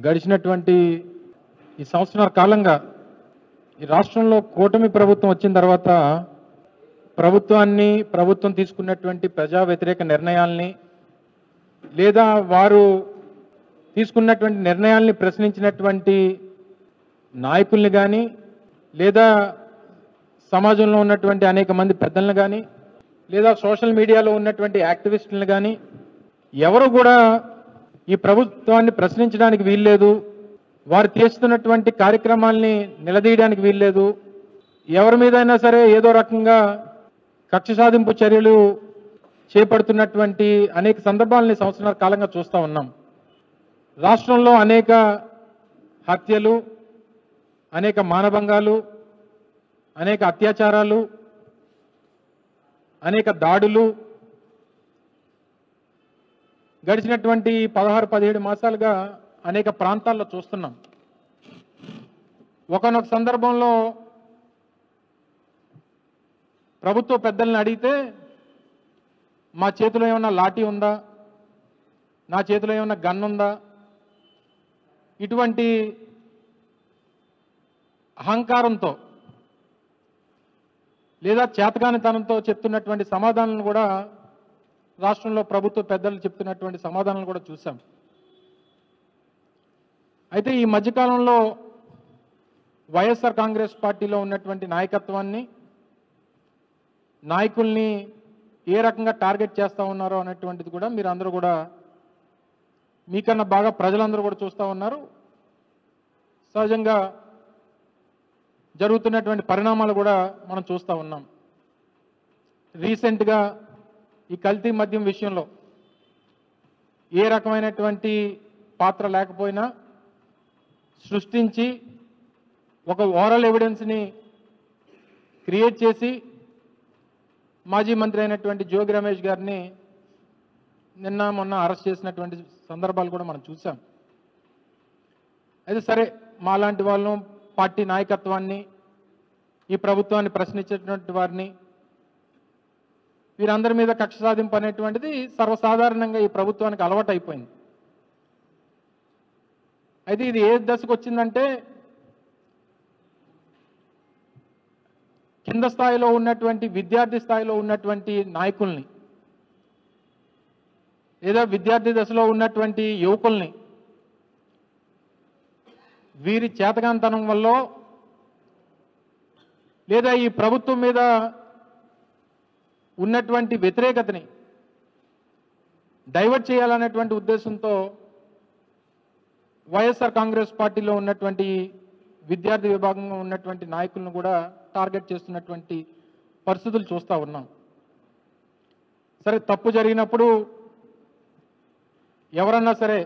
గడిచినటువంటి ఈ సంవత్సరాల కాలంగా ఈ రాష్ట్రంలో కూటమి ప్రభుత్వం వచ్చిన తర్వాత ప్రభుత్వం తీసుకున్నటువంటి ప్రజా వ్యతిరేక నిర్ణయాల్ని లేదా వారు తీసుకున్నటువంటి నిర్ణయాల్ని ప్రశ్నించినటువంటి నాయకుల్ని కానీ లేదా సమాజంలో ఉన్నటువంటి అనేక మంది పెద్దలను కానీ లేదా సోషల్ మీడియాలో ఉన్నటువంటి యాక్టివిస్టులను కానీ ఎవరు కూడా ఈ ప్రభుత్వాన్ని ప్రశ్నించడానికి వీల్లేదు, వారు చేస్తున్నటువంటి కార్యక్రమాల్ని నిలదీయడానికి వీల్లేదు, ఎవరి మీదైనా సరే ఏదో రకంగా కక్ష సాధింపు చర్యలు చేపడుతున్నటువంటి అనేక సందర్భాలని సంవత్సరాల కాలంగా చూస్తూ ఉన్నాం. రాష్ట్రంలో అనేక హత్యలు, అనేక మానభంగాలు, అనేక అత్యాచారాలు, అనేక దాడులు గడిచినటువంటి 16-17 మాసాలుగా అనేక ప్రాంతాల్లో చూస్తున్నాం. ఒకనొక సందర్భంలో ప్రభుత్వ పెద్దల్ని అడిగితే మా చేతిలో ఏమన్నా లాఠీ ఉందా, నా చేతిలో ఏమన్నా గన్ ఉందా, ఇటువంటి అహంకారంతో లేదా చేతకానితనంతో చెప్తున్నటువంటి సమాధానాలను కూడా రాష్ట్రంలో ప్రభుత్వ పెద్దలు చెప్తున్నటువంటి సమాధానాలు కూడా చూసాం. అయితే ఈ మధ్యకాలంలో వైఎస్ఆర్ కాంగ్రెస్ పార్టీలో ఉన్నటువంటి నాయకత్వాన్ని, నాయకుల్ని ఏ రకంగా టార్గెట్ చేస్తూ ఉన్నారో అనేటువంటిది కూడా మీరు అందరూ కూడా మీకన్నా బాగా ప్రజలందరూ కూడా చూస్తూ ఉన్నారు. సహజంగా జరుగుతున్నటువంటి పరిణామాలు కూడా మనం చూస్తూ ఉన్నాం. రీసెంట్గా ఈ కల్తీ మద్యం విషయంలో ఏ రకమైనటువంటి పాత్ర లేకపోయినా సృష్టించి ఒక ఓరల్ ఎవిడెన్స్ని క్రియేట్ చేసి మాజీ మంత్రి అయినటువంటి జోగి రమేష్ గారిని మొన్న అరెస్ట్ చేసినటువంటి సందర్భాలు కూడా మనం చూసాం. అయితే సరే, మాలాంటి వాళ్ళను, పార్టీ నాయకత్వాన్ని, ఈ ప్రభుత్వాన్ని ప్రశ్నించేటువంటి వారిని, వీరందరి మీద కక్ష సాధింపు అనేటువంటిది సర్వసాధారణంగా ఈ ప్రభుత్వానికి అలవాటు అయిపోయింది. అయితే ఇది ఏ దశకు వచ్చిందంటే కింద స్థాయిలో ఉన్నటువంటి విద్యార్థి స్థాయిలో ఉన్నటువంటి నాయకుల్ని లేదా విద్యార్థి దశలో ఉన్నటువంటి యువకుల్ని వీరి చేతకాంతనం వల్ల లేదా ఈ ప్రభుత్వం మీద ఉన్నటువంటి వ్యతిరేకతని డైవర్ట్ చేయాలనేటువంటి ఉద్దేశంతో వైఎస్ఆర్ కాంగ్రెస్ పార్టీలో ఉన్నటువంటి విద్యార్థి విభాగంలో ఉన్నటువంటి నాయకులను కూడా టార్గెట్ చేస్తున్నటువంటి పరిస్థితులు చూస్తూ ఉన్నాం. సరే, తప్పు జరిగినప్పుడు ఎవరన్నా సరే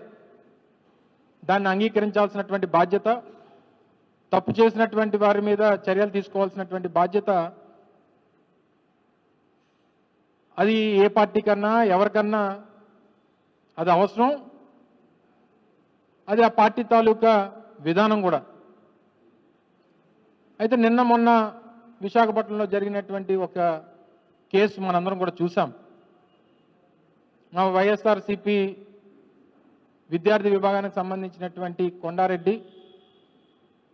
దాన్ని అంగీకరించాల్సినటువంటి బాధ్యత, తప్పు చేసినటువంటి వారి మీద చర్యలు తీసుకోవాల్సినటువంటి బాధ్యత అది ఏ పార్టీ కన్నా ఎవరికన్నా అది అవసరం. అది ఆ పార్టీ తాలూకా విధానం కూడా. అయితే మొన్న విశాఖపట్నంలో జరిగినటువంటి ఒక కేసు మనందరం కూడా చూసాం. మా వైఎస్ఆర్సీపీ విద్యార్థి విభాగానికి సంబంధించినటువంటి కొండారెడ్డి,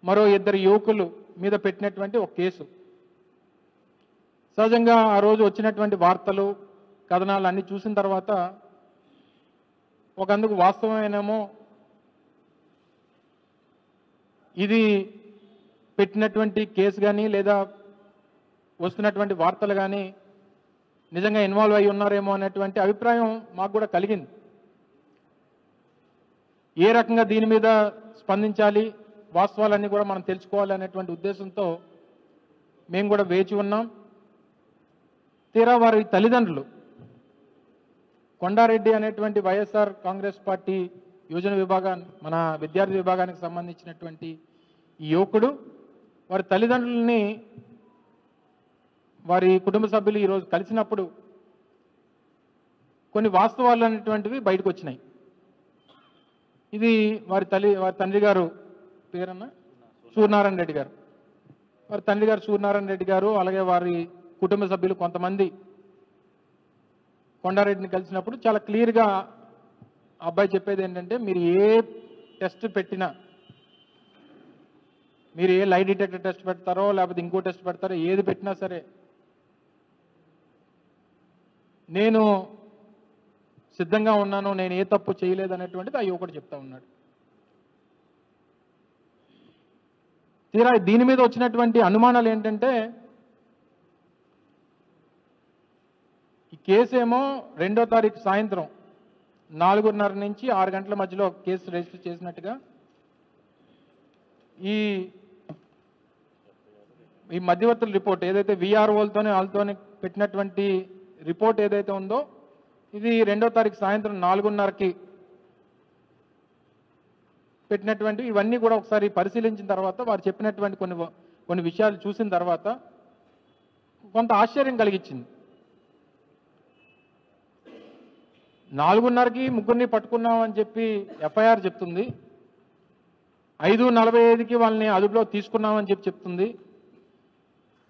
మరో 2 యువకులు మీద పెట్టినటువంటి ఒక కేసు. సహజంగా ఆ రోజు వచ్చినటువంటి వార్తలు, కథనాలు అన్నీ చూసిన తర్వాత ఒకందుకు వాస్తవమేనేమో, ఇది పెట్టినటువంటి కేసు కానీ లేదా వస్తున్నటువంటి వార్తలు కానీ నిజంగా ఇన్వాల్వ్ అయి ఉన్నారేమో అనేటువంటి అభిప్రాయం మాకు కూడా కలిగింది. ఏ రకంగా దీని మీద స్పందించాలి, వాస్తవాలన్నీ కూడా మనం తెలుసుకోవాలి అనేటువంటి ఉద్దేశంతో మేము కూడా వేచి ఉన్నాం. తీరా వారి తల్లిదండ్రులు, కొండారెడ్డి అనేటువంటి వైఎస్ఆర్ కాంగ్రెస్ పార్టీ యువజన మన విద్యార్థి విభాగానికి సంబంధించినటువంటి ఈ యువకుడు, వారి తల్లిదండ్రులని వారి కుటుంబ సభ్యులు ఈరోజు కలిసినప్పుడు కొన్ని వాస్తవాలు అనేటువంటివి బయటకు వచ్చినాయి. ఇది వారి తండ్రి గారు పేరన్నా సూర్యనారాయణ రెడ్డి గారు, వారి తండ్రి గారు సూర్యనారాయణ రెడ్డి గారు, అలాగే వారి కుటుంబ సభ్యులు కొంతమంది కొండారెడ్డిని కలిసినప్పుడు చాలా క్లియర్గా అబ్బాయి చెప్పేది ఏంటంటే, మీరు ఏ టెస్ట్ పెట్టినా, మీరు ఏ లై డిటెక్టర్ టెస్ట్ పెడతారో లేకపోతే ఇంకో టెస్ట్ పెడతారో, ఏది పెట్టినా సరే నేను సిద్ధంగా ఉన్నాను, నేను ఏ తప్పు చేయలేదు అనేటువంటిది ఆ యువకుడు చెప్తా ఉన్నాడు. తీరా దీని మీద వచ్చినటువంటి అనుమానాలు ఏంటంటే, ఈ కేసు ఏమో 2వ తారీఖు సాయంత్రం 4:30 నుంచి 6 గంటల మధ్యలో కేసు రిజిస్టర్ చేసినట్టుగా ఈ మధ్యవర్తుల రిపోర్ట్ ఏదైతే విఆర్ఓలతోనే వాళ్ళతోనే పెట్టినటువంటి రిపోర్ట్ ఏదైతే ఉందో, ఇది 2వ తారీఖు సాయంత్రం 4:30కి పెట్టినటువంటి ఇవన్నీ కూడా ఒకసారి పరిశీలించిన తర్వాత వారు చెప్పినటువంటి కొన్ని విషయాలు చూసిన తర్వాత కొంత ఆశ్చర్యం కలిగించింది. 4:30కి ముగ్గురిని పట్టుకున్నామని చెప్పి ఎఫ్ఐఆర్ చెప్తుంది, 5:45కి వాళ్ళని అదుపులో తీసుకున్నామని చెప్తుంది.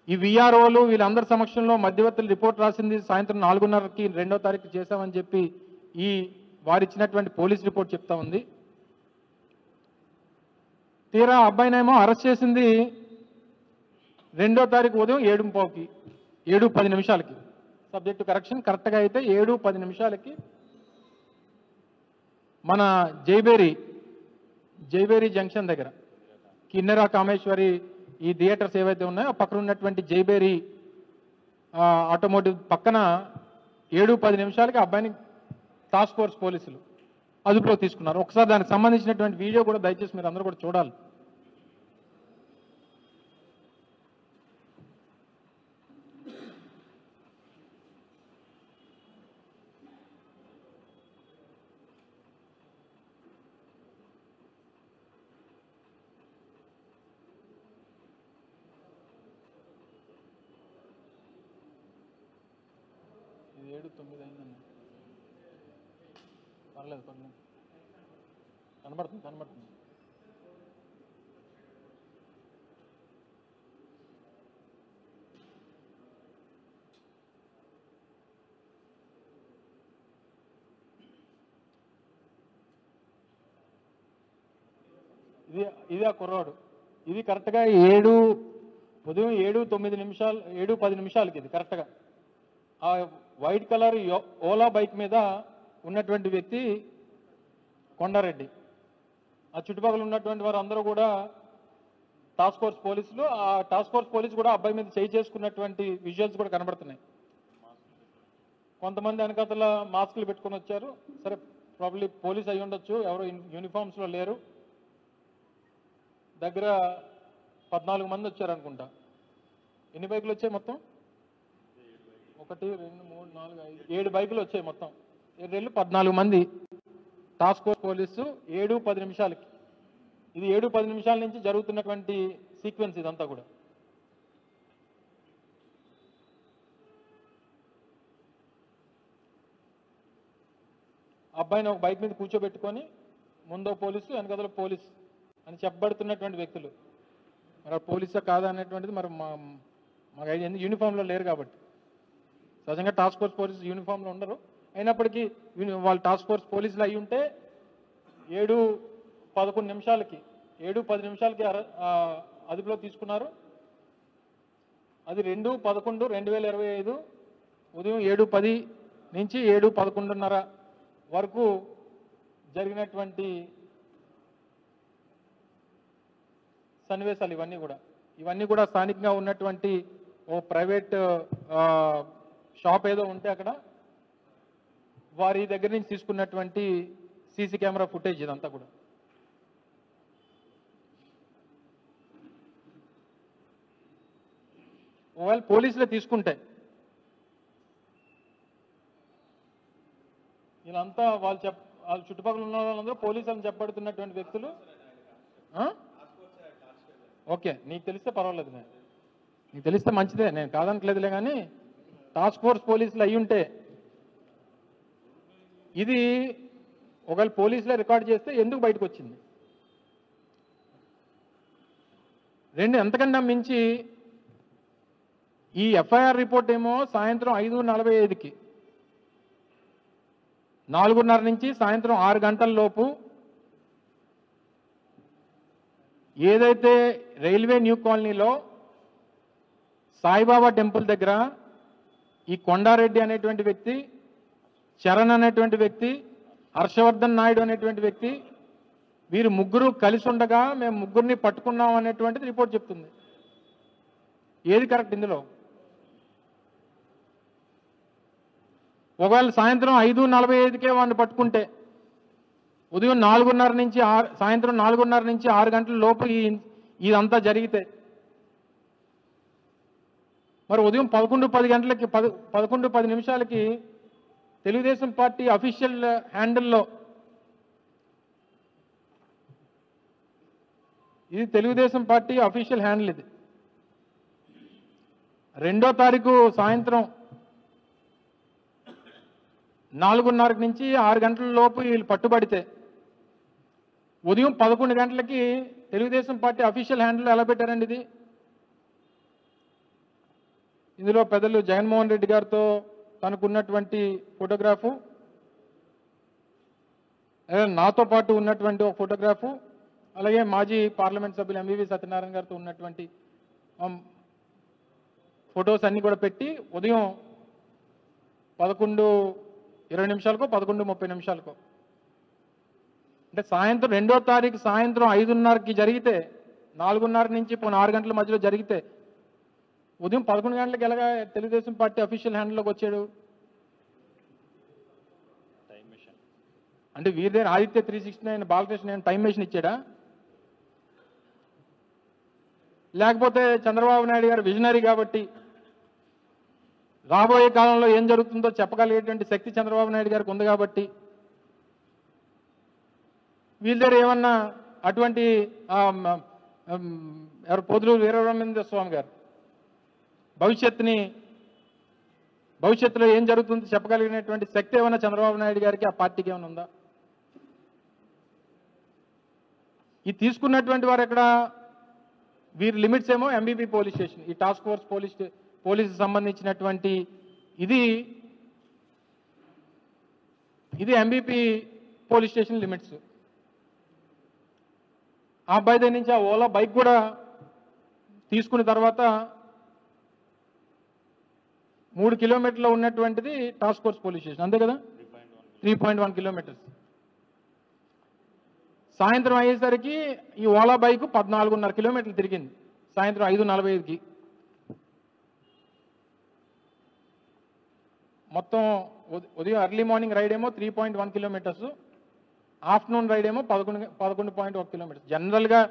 ఈ విఆర్ఓలు వీళ్ళందరి సమక్షంలో మధ్యవర్తులు రిపోర్ట్ రాసింది సాయంత్రం 4:30కి 2వ తారీఖు చేశామని చెప్పి వారిచ్చినటువంటి పోలీస్ రిపోర్ట్ చెప్తా ఉంది. తీరా అబ్బాయినేమో అరెస్ట్ చేసింది 2వ తారీఖు ఉదయం 7:15కి 7:10 సబ్జెక్టు కరెక్షన్, కరెక్ట్గా అయితే 7:10 మన జైబేరి జంక్షన్ దగ్గర కిన్నెరా కామేశ్వరి ఈ థియేటర్స్ ఏవైతే ఉన్నాయో ఆ పక్కన ఉన్నటువంటి జైబేరి ఆటోమోటివ్ పక్కన 7:10 అబ్బాయిని టాస్క్ ఫోర్స్ పోలీసులు అదుపులో తీసుకున్నారు. ఒకసారి దానికి సంబంధించినటువంటి వీడియో కూడా దయచేసి మీరు అందరూ కూడా చూడాలి. ఇది 7:09 అయిందన్న, పర్లేదు కనబడుతుంది. ఇది ఆ కుర్రాడు. ఇది కరెక్ట్గా ఉదయం 7:10 ఇది కరెక్ట్గా ఆ వైట్ కలర్ ఓలా బైక్ మీద ఉన్నటువంటి వ్యక్తి కొండారెడ్డి. ఆ చుట్టుపక్కల ఉన్నటువంటి వారు అందరూ కూడా టాస్క్ ఫోర్స్ పోలీసులు. ఆ టాస్క్ ఫోర్స్ పోలీసు కూడా అబ్బాయి మీద చేయి చేసుకున్నటువంటి విజువల్స్ కూడా కనబడుతున్నాయి. కొంతమంది వెనకాతల మాస్కులు పెట్టుకొని వచ్చారు. సరే, ప్రాబ్లీ పోలీస్ అయి ఉండొచ్చు, ఎవరు యూనిఫామ్స్లో లేరు. దగ్గర 14 మంది వచ్చారు అనుకుంటా. ఎన్ని బైకులు వచ్చాయి మొత్తం? 1 2 3 4 5 7 బైకులు వచ్చాయి మొత్తం. 14 మంది టాస్క్ ఫోర్స్ పోలీసు 7:10 ఇది 7:10 నుంచి జరుగుతున్నటువంటి సీక్వెన్స్ ఇదంతా కూడా. అబ్బాయిని ఒక బైక్ మీద కూర్చోబెట్టుకొని ముందో పోలీసు వెనకదలో పోలీస్ అని చెప్పబడుతున్నటువంటి వ్యక్తులు. మరి పోలీసా కాదా అనేటువంటిది మరి మాకు ఎందుకు యూనిఫామ్లో లేరు కాబట్టి. సహజంగా టాస్క్ ఫోర్స్ పోలీసు యూనిఫామ్లో ఉండరు. అయినప్పటికీ వాళ్ళు టాస్క్ ఫోర్స్ పోలీసులు అయి ఉంటే 7:10 అదుపులో తీసుకున్నారు. అది 2/11/2025 ఉదయం 7:10 నుంచి 7:11:30 వరకు జరిగినటువంటి సన్నివేశాలు ఇవన్నీ కూడా స్థానికంగా ఉన్నటువంటి ఓ ప్రైవేట్ షాప్ ఏదో ఉంటే అక్కడ వారి దగ్గర నుంచి తీసుకున్నటువంటి సీసీ కెమెరా ఫుటేజ్ ఇదంతా కూడా. ఒకవేళ పోలీసులే తీసుకుంటే వీళ్ళంతా వాళ్ళ చుట్టుపక్కల ఉన్న వాళ్ళందరూ పోలీసులను చెప్పబడుతున్నటువంటి వ్యక్తులు. ఓకే, నీకు తెలిస్తే పర్వాలేదు, నీకు తెలిస్తే మంచిదే, నేను కాదనట్లేదులే. కానీ టాస్క్ ఫోర్స్ పోలీసులు అయి ఉంటే ఇది ఒకవేళ పోలీసులే రికార్డ్ చేస్తే ఎందుకు బయటకు వచ్చింది? ఎంతకన్నా మించి ఈ ఎఫ్ఐఆర్ రిపోర్ట్ ఏమో సాయంత్రం 5:45కి 4:30 నుంచి సాయంత్రం 6 గంటల లోపు ఏదైతే రైల్వే న్యూ కాలనీలో సాయిబాబా టెంపుల్ దగ్గర ఈ కొండారెడ్డి అనేటువంటి వ్యక్తి, చరణ్ అనేటువంటి వ్యక్తి, హర్షవర్ధన్ నాయుడు అనేటువంటి వ్యక్తి, వీరు ముగ్గురు కలిసి ఉండగా మేము ముగ్గురిని పట్టుకున్నాం అనేటువంటిది రిపోర్ట్ చెప్తుంది. ఏది కరెక్ట్ ఇందులో? ఒకవేళ సాయంత్రం 5:45కే వాడిని పట్టుకుంటే ఉదయం 4:30 నుంచి సాయంత్రం 4:30 నుంచి 6 గంటల లోపు ఇదంతా జరిగితే మరి ఉదయం 11:10 గంటలకి 11:10 నిమిషాలకి తెలుగుదేశం పార్టీ అఫీషియల్ హ్యాండిల్లో, ఇది తెలుగుదేశం పార్టీ అఫీషియల్ హ్యాండిల్, ఇది 2వ తారీఖు సాయంత్రం 4:30 నుంచి 6 గంటల లోపు వీళ్ళు పట్టుబడితే ఉదయం 11 గంటలకి తెలుగుదేశం పార్టీ అఫీషియల్ హ్యాండిల్ ఎలా పెట్టారండి ఇది? ఇందులో పెద్దలు జగన్మోహన్ రెడ్డి గారితో తనకున్నటువంటి ఫోటోగ్రాఫు, నాతో పాటు ఉన్నటువంటి ఒక ఫోటోగ్రాఫు, అలాగే మాజీ పార్లమెంట్ సభ్యులు ఎంవివి సత్యనారాయణ గారితో ఉన్నటువంటి ఫొటోస్ అన్నీ కూడా పెట్టి ఉదయం 11:20 నిమిషాలకో 11:30 నిమిషాలకో, అంటే సాయంత్రం 2వ తారీఖు సాయంత్రం 5:30కి జరిగితే 4:30 నుంచి 6 గంటల మధ్యలో జరిగితే ఉదయం 11 గంటలకు ఎలాగా తెలుగుదేశం పార్టీ అఫీషియల్ హ్యాండిల్లోకి వచ్చాడు? అంటే వీరి దగ్గర ఆదిత్య 369 బాలకృష్ణ టైం మెషిన్ ఇచ్చాడా? లేకపోతే చంద్రబాబు నాయుడు గారు విజనరీ కాబట్టి రాబోయే కాలంలో ఏం జరుగుతుందో చెప్పగలిగేటువంటి శక్తి చంద్రబాబు నాయుడు గారికి ఉంది కాబట్టి వీళ్ళ దగ్గర ఏమన్నా అటువంటి ఎవరు పొదులూరు వీరబ్రహ్మేంద్ర స్వామి గారు భవిష్యత్తులో ఏం జరుగుతుందో చెప్పగలిగినటువంటి శక్తి ఏమన్నా చంద్రబాబు నాయుడు గారికి ఆ పార్టీకి ఏమైనా ఉందా? ఈ తీసుకున్నటువంటి వారు ఎక్కడ? వీరి లిమిట్స్ ఏమో ఎంబీపీ పోలీస్ స్టేషన్, ఈ టాస్క్ ఫోర్స్ పోలీసు సంబంధించినటువంటి ఇది ఎంబీపీ పోలీస్ స్టేషన్ లిమిట్స్. ఆ అబ్బాయి దగ్గర నుంచి ఆ ఓలా బైక్ కూడా తీసుకున్న తర్వాత 3 కిలోమీటర్లో ఉన్నటువంటిది టాస్క్ ఫోర్స్ పోలీస్ స్టేషన్, అంతే కదా? 3.1 కిలోమీటర్స్. సాయంత్రం అయ్యేసరికి ఈ ఓలా బైక్ 14.5 కిలోమీటర్లు తిరిగింది సాయంత్రం 5:45కి. మొత్తం ఉదయం ఎర్లీ మార్నింగ్ రైడ్ ఏమో 3.1 కిలోమీటర్స్, ఆఫ్టర్నూన్ రైడ్ ఏమో 11.1 కిలోమీటర్స్. జనరల్గా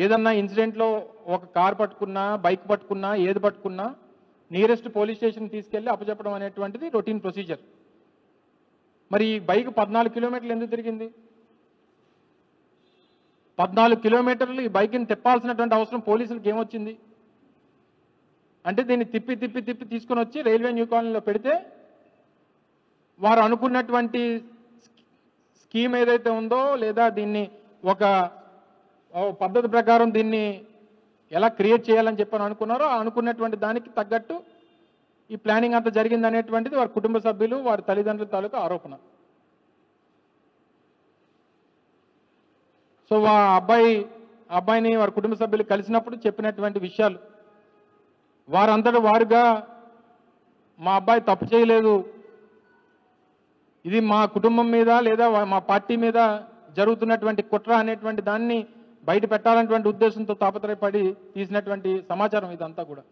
ఏదన్నా ఇన్సిడెంట్లో ఒక కార్ పట్టుకున్నా, బైక్ పట్టుకున్నా, ఏది పట్టుకున్నా నియరెస్ట్ పోలీస్ స్టేషన్ తీసుకెళ్లి అప్పచెప్పడం అనేటువంటిది రొటీన్ ప్రొసీజర్. మరి ఈ బైక్ 14 కిలోమీటర్లు ఎందుకు తిరిగింది? 14 కిలోమీటర్లు ఈ బైక్ని తిప్పాల్సినటువంటి అవసరం పోలీసులకు ఏమొచ్చింది? అంటే దీన్ని తిప్పి తిప్పి తిప్పి తీసుకుని వచ్చి రైల్వే న్యూ కాలనీలో పెడితే వారు అనుకున్నటువంటి స్కీమ్ ఏదైతే ఉందో, లేదా దీన్ని ఒక పద్ధతి ప్రకారం దీన్ని ఎలా క్రియేట్ చేయాలని చెప్పని అనుకున్నారో అనుకున్నటువంటి దానికి తగ్గట్టు ఈ ప్లానింగ్ అంతా జరిగింది అనేటువంటిది వారి కుటుంబ సభ్యులు, వారి తల్లిదండ్రుల తాలూకా ఆరోపణ. సో ఆ అబ్బాయిని వారి కుటుంబ సభ్యులు కలిసినప్పుడు చెప్పినటువంటి విషయాలు, వారంతటా వారుగా మా అబ్బాయి తప్పు చేయలేదు, ఇది మా కుటుంబం మీద లేదా మా పార్టీ మీద జరుగుతున్నటువంటి కుట్ర అనేటువంటి దాన్ని బయట పెట్టాలనేటువంటి ఉద్దేశంతో తాపత్రయపడి తీసినటువంటి సమాచారం ఇదంతా కూడా.